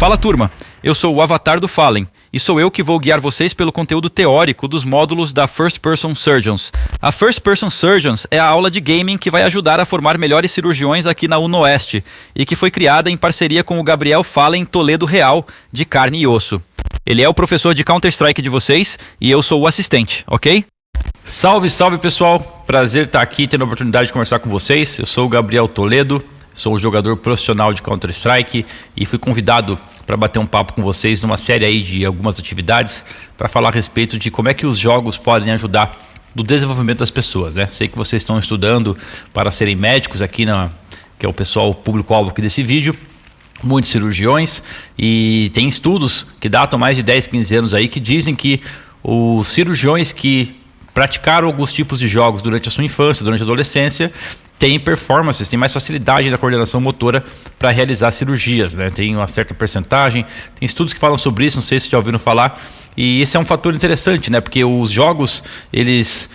Fala turma, eu sou o Avatar do Fallen e sou eu que vou guiar vocês pelo conteúdo teórico dos módulos da First Person Surgeons. A First Person Surgeons é a aula de gaming que vai ajudar a formar melhores cirurgiões aqui na UnoOeste e que foi criada em parceria com o Gabriel Fallen Toledo Real, de carne e osso. Ele é o professor de Counter-Strike de vocês e eu sou o assistente, ok? Salve, salve pessoal! Prazer estar aqui tendo a oportunidade de conversar com vocês. Eu sou o Gabriel Toledo, sou um jogador profissional de Counter-Strike e fui convidado para bater um papo com vocês numa série aí de algumas atividades para falar a respeito de como é que os jogos podem ajudar no desenvolvimento das pessoas, né? Sei que vocês estão estudando para serem médicos aqui, que é o pessoal, o público-alvo aqui desse vídeo, muitos cirurgiões, e tem estudos que datam mais de 10, 15 anos aí que dizem que os cirurgiões que praticaram alguns tipos de jogos durante a sua infância, durante a adolescência, têm performances, têm mais facilidade na coordenação motora para realizar cirurgias, né? Tem uma certa percentagem, tem estudos que falam sobre isso, não sei se já ouviram falar, e esse é um fator interessante, né? Porque os jogos, eles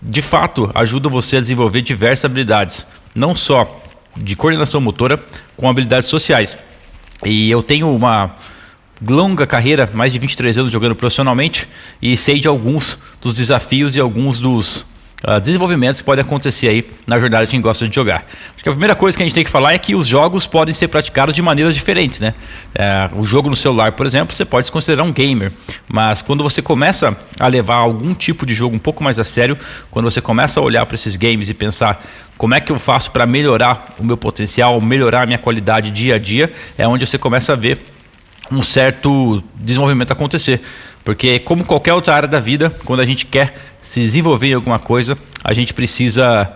de fato ajudam você a desenvolver diversas habilidades, não só de coordenação motora, com habilidades sociais. E eu tenho uma longa carreira, mais de 23 anos jogando profissionalmente, e sei de alguns dos desafios e alguns dos desenvolvimentos que podem acontecer aí na jornada de quem gosta de jogar. Acho que a primeira coisa que a gente tem que falar é que os jogos podem ser praticados de maneiras diferentes, né? O jogo no celular, por exemplo, você pode se considerar um gamer, mas quando você começa a levar algum tipo de jogo um pouco mais a sério, quando você começa a olhar para esses games e pensar como é que eu faço para melhorar o meu potencial, melhorar a minha qualidade dia a dia, é onde você começa a ver um certo desenvolvimento acontecer. Porque como qualquer outra área da vida, quando a gente quer se desenvolver em alguma coisa, a gente precisa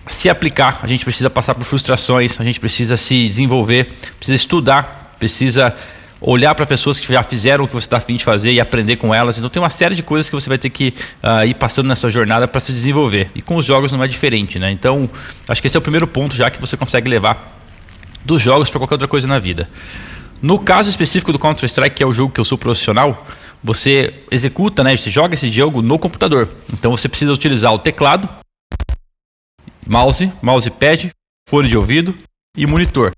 se aplicar, a gente precisa passar por frustrações, a gente precisa se desenvolver, precisa estudar, precisa olhar para pessoas que já fizeram o que você está a fim de fazer e aprender com elas. Então tem uma série de coisas que você vai ter que ir passando nessa jornada para se desenvolver. E com os jogos não é diferente, né? Então acho que esse é o primeiro ponto já que você consegue levar dos jogos para qualquer outra coisa na vida. No caso específico do Counter-Strike, que é o jogo que eu sou profissional, você executa, né, você joga esse jogo no computador. Então você precisa utilizar o teclado, mousepad, fone de ouvido e monitor.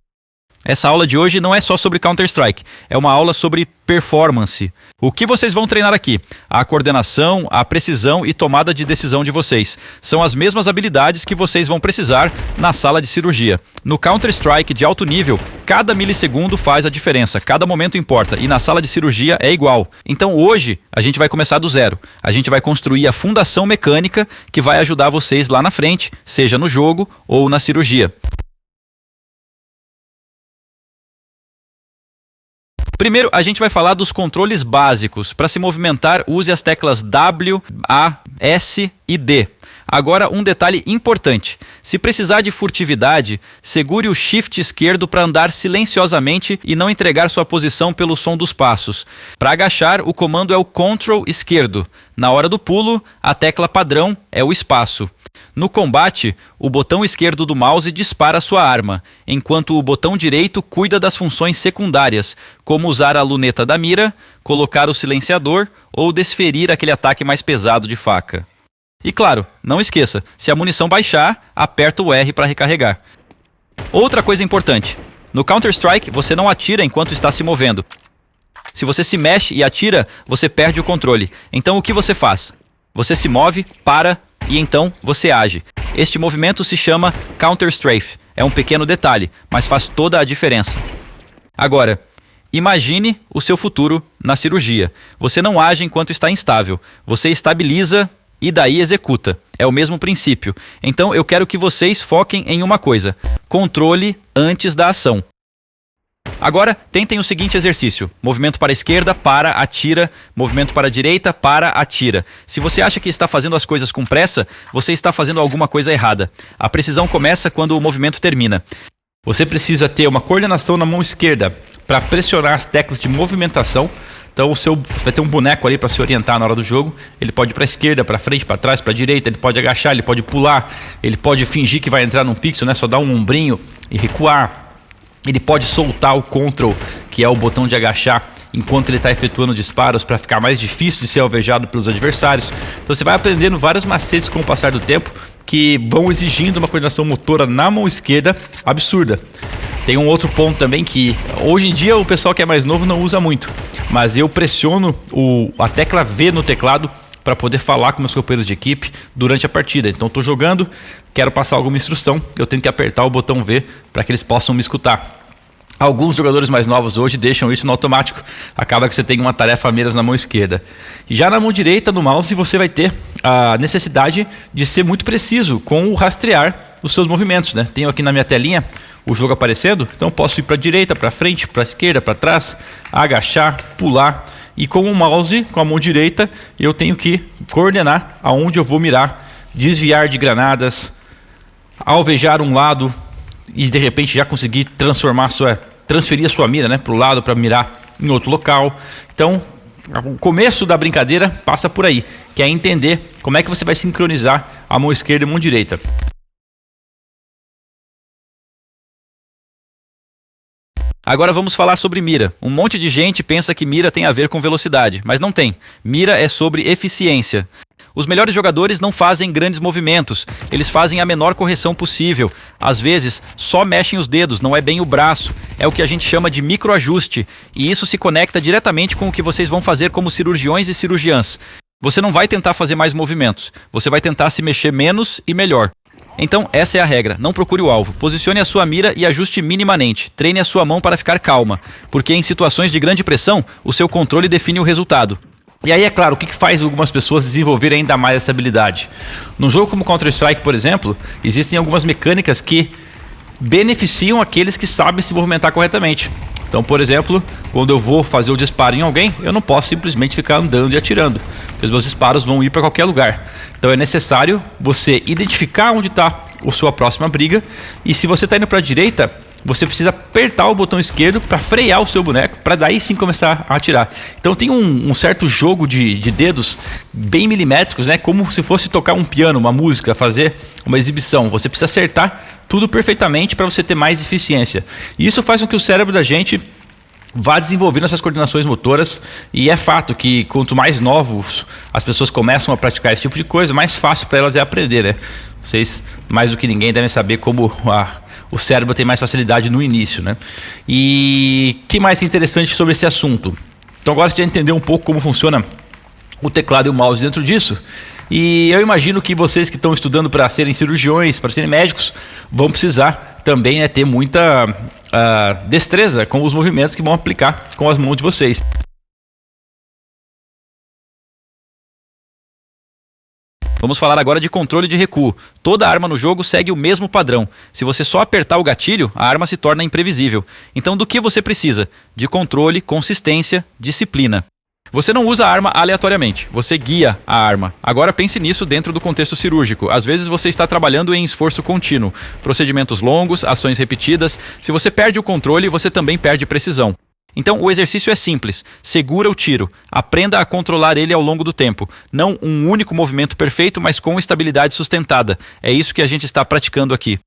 Essa aula de hoje não é só sobre Counter-Strike, é uma aula sobre performance. O que vocês vão treinar aqui? A coordenação, a precisão e tomada de decisão de vocês. São as mesmas habilidades que vocês vão precisar na sala de cirurgia. No Counter-Strike de alto nível, cada milissegundo faz a diferença, cada momento importa, e na sala de cirurgia é igual. Então hoje a gente vai começar do zero. A gente vai construir a fundação mecânica que vai ajudar vocês lá na frente, seja no jogo ou na cirurgia. Primeiro, a gente vai falar dos controles básicos. Para se movimentar, use as teclas W, A, S e D. Agora, um detalhe importante. Se precisar de furtividade, segure o Shift esquerdo para andar silenciosamente e não entregar sua posição pelo som dos passos. Para agachar, o comando é o Ctrl esquerdo. Na hora do pulo, a tecla padrão é o espaço. No combate, o botão esquerdo do mouse dispara sua arma, enquanto o botão direito cuida das funções secundárias, como usar a luneta da mira, colocar o silenciador ou desferir aquele ataque mais pesado de faca. E claro, não esqueça, se a munição baixar, aperta o R para recarregar. Outra coisa importante, no Counter-Strike você não atira enquanto está se movendo. Se você se mexe e atira, você perde o controle. Então o que você faz? Você se move, para e então você age. Este movimento se chama Counter-Strafe. É um pequeno detalhe, mas faz toda a diferença. Agora, imagine o seu futuro na cirurgia. Você não age enquanto está instável. Você estabiliza e daí executa. É o mesmo princípio. Então eu quero que vocês foquem em uma coisa: controle antes da ação. Agora, tentem o seguinte exercício. Movimento para a esquerda, para, atira. Movimento para a direita, para, atira. Se você acha que está fazendo as coisas com pressa, você está fazendo alguma coisa errada. A precisão começa quando o movimento termina. Você precisa ter uma coordenação na mão esquerda para pressionar as teclas de movimentação. Então você vai ter um boneco ali para se orientar na hora do jogo. Ele pode ir para a esquerda, para frente, para trás, para a direita. Ele pode agachar, ele pode pular. Ele pode fingir que vai entrar num pixel, né? Só dar um ombrinho e recuar. Ele pode soltar o Ctrl, que é o botão de agachar, enquanto ele está efetuando disparos para ficar mais difícil de ser alvejado pelos adversários. Então você vai aprendendo vários macetes com o passar do tempo que vão exigindo uma coordenação motora na mão esquerda absurda. Tem um outro ponto também que hoje em dia o pessoal que é mais novo não usa muito, mas eu pressiono a tecla V no teclado para poder falar com meus companheiros de equipe durante a partida. Então estou jogando, quero passar alguma instrução, eu tenho que apertar o botão V para que eles possam me escutar. Alguns jogadores mais novos hoje deixam isso no automático. Acaba que você tem uma tarefa a menos na mão esquerda. Já na mão direita do mouse você vai ter a necessidade de ser muito preciso com o rastrear os seus movimentos, né? Tenho aqui na minha telinha o jogo aparecendo, então posso ir para a direita, para frente, para a esquerda, para trás, agachar, pular. E com o mouse, com a mão direita, eu tenho que coordenar aonde eu vou mirar, desviar de granadas, alvejar um lado e de repente já conseguir transferir a sua mira, né, para o lado para mirar em outro local. Então, o começo da brincadeira passa por aí, que é entender como é que você vai sincronizar a mão esquerda e a mão direita. Agora vamos falar sobre mira. Um monte de gente pensa que mira tem a ver com velocidade, mas não tem. Mira é sobre eficiência. Os melhores jogadores não fazem grandes movimentos, eles fazem a menor correção possível. Às vezes, só mexem os dedos, não é bem o braço. É o que a gente chama de microajuste, e isso se conecta diretamente com o que vocês vão fazer como cirurgiões e cirurgiãs. Você não vai tentar fazer mais movimentos, você vai tentar se mexer menos e melhor. Então, essa é a regra. Não procure o alvo. Posicione a sua mira e ajuste minimamente. Treine a sua mão para ficar calma, porque em situações de grande pressão, o seu controle define o resultado. E aí, é claro, o que faz algumas pessoas desenvolverem ainda mais essa habilidade? Num jogo como Counter-Strike, por exemplo, existem algumas mecânicas que beneficiam aqueles que sabem se movimentar corretamente. Então, por exemplo, quando eu vou fazer o disparo em alguém, eu não posso simplesmente ficar andando e atirando, porque os meus disparos vão ir para qualquer lugar. Então é necessário você identificar onde está a sua próxima briga, e se você está indo para a direita, você precisa apertar o botão esquerdo para frear o seu boneco, para daí sim começar a atirar. Então tem um certo jogo de dedos bem milimétricos, né? Como se fosse tocar um piano, uma música, fazer uma exibição. Você precisa acertar tudo perfeitamente para você ter mais eficiência. E isso faz com que o cérebro da gente vá desenvolvendo essas coordenações motoras, e é fato que quanto mais novos as pessoas começam a praticar esse tipo de coisa, mais fácil para elas é aprender, né? Vocês, mais do que ninguém, devem saber como o cérebro tem mais facilidade no início, né? E o que mais é interessante sobre esse assunto? Então agora você já entendeu um pouco como funciona o teclado e o mouse dentro disso. E eu imagino que vocês que estão estudando para serem cirurgiões, para serem médicos, vão precisar também ter muita destreza com os movimentos que vão aplicar com as mãos de vocês. Vamos falar agora de controle de recuo. Toda arma no jogo segue o mesmo padrão. Se você só apertar o gatilho, a arma se torna imprevisível. Então do que você precisa? De controle, consistência, disciplina. Você não usa a arma aleatoriamente, você guia a arma. Agora pense nisso dentro do contexto cirúrgico. Às vezes você está trabalhando em esforço contínuo, procedimentos longos, ações repetidas. Se você perde o controle, você também perde precisão. Então o exercício é simples, segura o tiro, aprenda a controlar ele ao longo do tempo. Não um único movimento perfeito, mas com estabilidade sustentada. É isso que a gente está praticando aqui.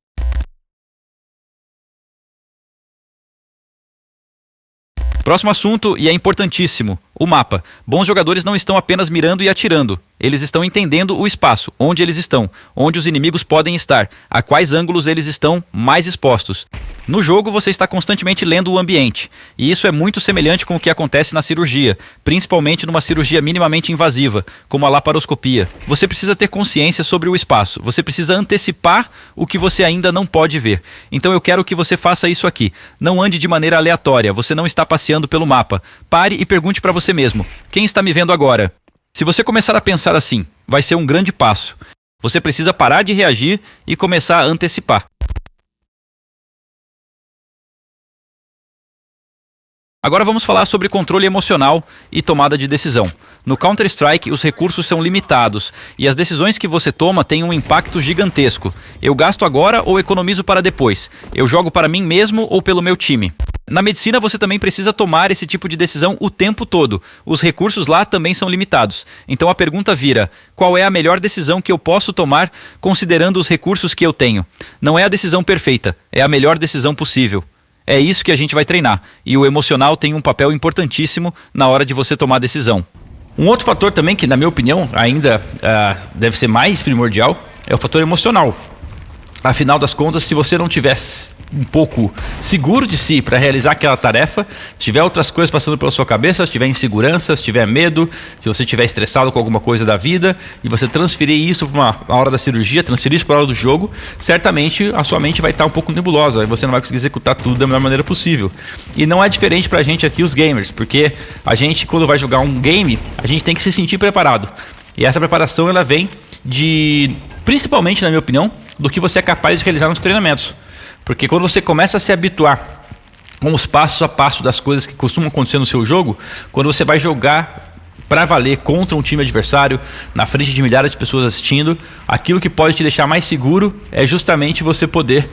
Próximo assunto, e é importantíssimo, o mapa. Bons jogadores não estão apenas mirando e atirando. Eles estão entendendo o espaço, onde eles estão, onde os inimigos podem estar, a quais ângulos eles estão mais expostos. No jogo você está constantemente lendo o ambiente, e isso é muito semelhante com o que acontece na cirurgia, principalmente numa cirurgia minimamente invasiva, como a laparoscopia. Você precisa ter consciência sobre o espaço, você precisa antecipar o que você ainda não pode ver. Então eu quero que você faça isso aqui. Não ande de maneira aleatória, você não está passeando pelo mapa. Pare e pergunte para você mesmo, quem está me vendo agora? Se você começar a pensar assim, vai ser um grande passo. Você precisa parar de reagir e começar a antecipar. Agora vamos falar sobre controle emocional e tomada de decisão. No Counter-Strike, os recursos são limitados e as decisões que você toma têm um impacto gigantesco. Eu gasto agora ou economizo para depois? Eu jogo para mim mesmo ou pelo meu time? Na medicina, você também precisa tomar esse tipo de decisão o tempo todo. Os recursos lá também são limitados. Então a pergunta vira, qual é a melhor decisão que eu posso tomar considerando os recursos que eu tenho? Não é a decisão perfeita, é a melhor decisão possível. É isso que a gente vai treinar, e o emocional tem um papel importantíssimo na hora de você tomar a decisão. Um outro fator também que, na minha opinião, ainda deve ser mais primordial, é o fator emocional. Afinal das contas, se você não tiver um pouco seguro de si para realizar aquela tarefa, se tiver outras coisas passando pela sua cabeça, se tiver insegurança, se tiver medo, se você estiver estressado com alguma coisa da vida e você transferir isso para uma hora da cirurgia, transferir isso para a hora do jogo, certamente a sua mente vai estar um pouco nebulosa e você não vai conseguir executar tudo da melhor maneira possível. E não é diferente para a gente aqui, os gamers, porque a gente, quando vai jogar um game, a gente tem que se sentir preparado. E essa preparação ela vem principalmente, na minha opinião, do que você é capaz de realizar nos treinamentos. Porque quando você começa a se habituar com os passos a passo das coisas que costumam acontecer no seu jogo, quando você vai jogar para valer contra um time adversário, na frente de milhares de pessoas assistindo, aquilo que pode te deixar mais seguro é justamente você poder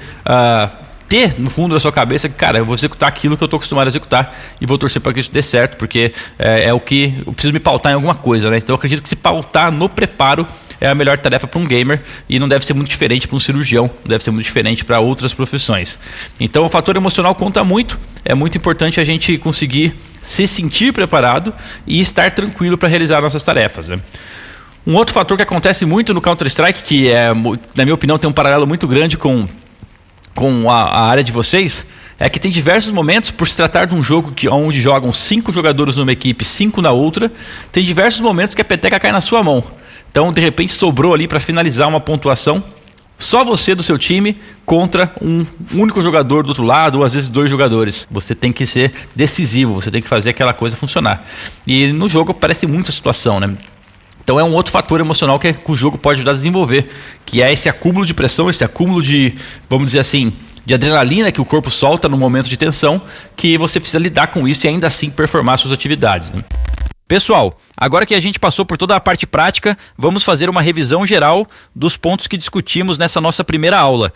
ter no fundo da sua cabeça que, cara, eu vou executar aquilo que eu estou acostumado a executar e vou torcer para que isso dê certo, porque é o que eu preciso me pautar em alguma coisa, né? Então eu acredito que se pautar no preparo é a melhor tarefa para um gamer e não deve ser muito diferente para um cirurgião, não deve ser muito diferente para outras profissões. Então o fator emocional conta muito, é muito importante a gente conseguir se sentir preparado e estar tranquilo para realizar nossas tarefas, né? Um outro fator que acontece muito no Counter-Strike, que na minha opinião tem um paralelo muito grande com a área de vocês, é que tem diversos momentos, por se tratar de um jogo onde jogam 5 jogadores numa equipe, 5 na outra, tem diversos momentos que a peteca cai na sua mão. Então, de repente, sobrou ali para finalizar uma pontuação, só você do seu time contra um único jogador do outro lado, ou às vezes 2 jogadores. Você tem que ser decisivo, você tem que fazer aquela coisa funcionar. E no jogo parece muito a situação, né? Então é um outro fator emocional que o jogo pode ajudar a desenvolver, que é esse acúmulo de pressão, esse acúmulo de, vamos dizer assim, de adrenalina que o corpo solta no momento de tensão, que você precisa lidar com isso e ainda assim performar suas atividades, né? Pessoal, agora que a gente passou por toda a parte prática, vamos fazer uma revisão geral dos pontos que discutimos nessa nossa primeira aula.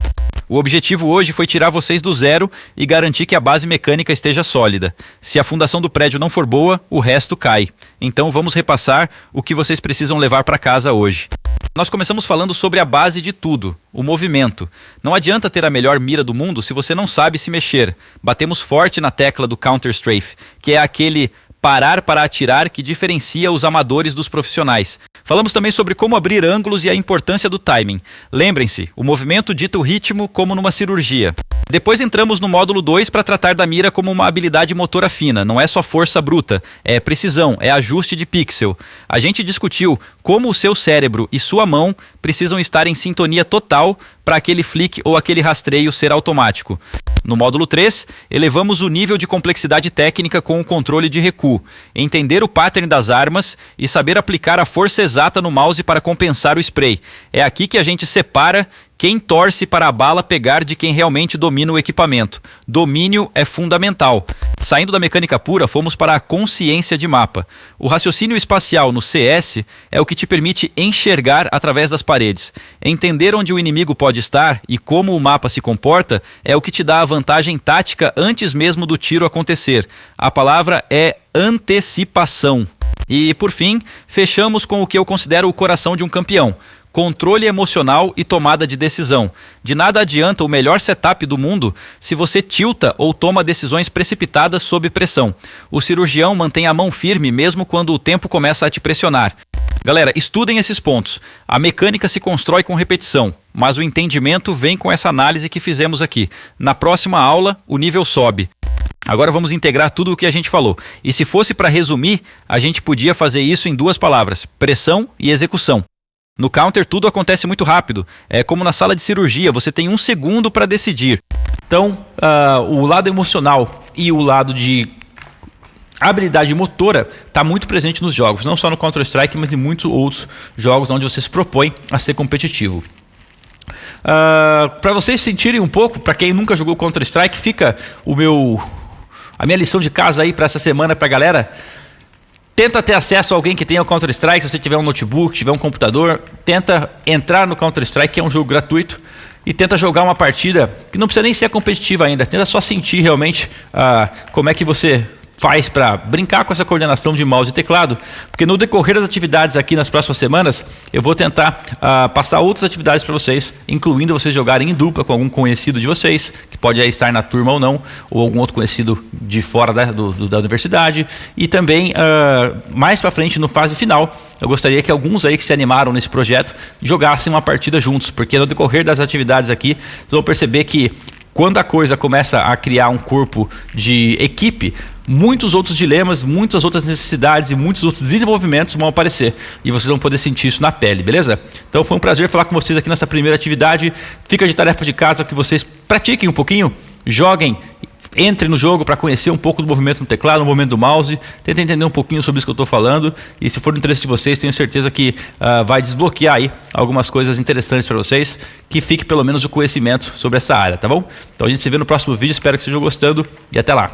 O objetivo hoje foi tirar vocês do zero e garantir que a base mecânica esteja sólida. Se a fundação do prédio não for boa, o resto cai. Então vamos repassar o que vocês precisam levar para casa hoje. Nós começamos falando sobre a base de tudo, o movimento. Não adianta ter a melhor mira do mundo se você não sabe se mexer. Batemos forte na tecla do Counter-Strafe, que é aquele parar para atirar que diferencia os amadores dos profissionais. Falamos também sobre como abrir ângulos e a importância do timing. Lembrem-se, o movimento dita o ritmo como numa cirurgia. Depois entramos no módulo 2 para tratar da mira como uma habilidade motora fina. Não é só força bruta, é precisão, é ajuste de pixel. A gente discutiu como o seu cérebro e sua mão precisam estar em sintonia total para aquele flick ou aquele rastreio ser automático. No módulo 3, elevamos o nível de complexidade técnica com o controle de recuo, entender o pattern das armas e saber aplicar a força exata no mouse para compensar o spray. É aqui que a gente separa quem torce para a bala pegar de quem realmente domina o equipamento. Domínio é fundamental. Saindo da mecânica pura, fomos para a consciência de mapa. O raciocínio espacial no CS é o que te permite enxergar através das paredes. Entender onde o inimigo pode estar e como o mapa se comporta é o que te dá a vantagem tática antes mesmo do tiro acontecer. A palavra é antecipação. E, por fim, fechamos com o que eu considero o coração de um campeão. Controle emocional e tomada de decisão. De nada adianta o melhor setup do mundo se você tilta ou toma decisões precipitadas sob pressão. O cirurgião mantém a mão firme mesmo quando o tempo começa a te pressionar. Galera, estudem esses pontos. A mecânica se constrói com repetição, mas o entendimento vem com essa análise que fizemos aqui. Na próxima aula, o nível sobe. Agora vamos integrar tudo o que a gente falou. E se fosse para resumir, a gente podia fazer isso em 2 palavras: pressão e execução. No Counter tudo acontece muito rápido. É como na sala de cirurgia, você tem 1 segundo para decidir. Então, o lado emocional e o lado de habilidade motora está muito presente nos jogos. Não só no Counter-Strike, mas em muitos outros jogos onde você se propõe a ser competitivo. Para vocês sentirem um pouco, para quem nunca jogou Counter-Strike, fica a minha lição de casa aí para essa semana para a galera. Tenta ter acesso a alguém que tenha o Counter-Strike. Se você tiver um notebook, tiver um computador, tenta entrar no Counter-Strike, que é um jogo gratuito, e tenta jogar uma partida que não precisa nem ser competitiva ainda. Tenta só sentir realmente como é que você faz para brincar com essa coordenação de mouse e teclado, porque no decorrer das atividades aqui nas próximas semanas, eu vou tentar passar outras atividades para vocês, incluindo vocês jogarem em dupla com algum conhecido de vocês, que pode estar na turma ou não, ou algum outro conhecido de fora da universidade, e também mais para frente, no fase final, eu gostaria que alguns aí que se animaram nesse projeto jogassem uma partida juntos, porque no decorrer das atividades aqui, vocês vão perceber que quando a coisa começa a criar um corpo de equipe, muitos outros dilemas, muitas outras necessidades e muitos outros desenvolvimentos vão aparecer. E vocês vão poder sentir isso na pele, beleza? Então foi um prazer falar com vocês aqui nessa primeira atividade. Fica de tarefa de casa que vocês pratiquem um pouquinho, joguem, entrem no jogo para conhecer um pouco do movimento no teclado, do movimento do mouse, tentem entender um pouquinho sobre isso que eu estou falando, e se for do interesse de vocês, tenho certeza que vai desbloquear aí algumas coisas interessantes para vocês, que fique pelo menos o conhecimento sobre essa área, tá bom? Então a gente se vê no próximo vídeo, espero que estejam gostando e até lá!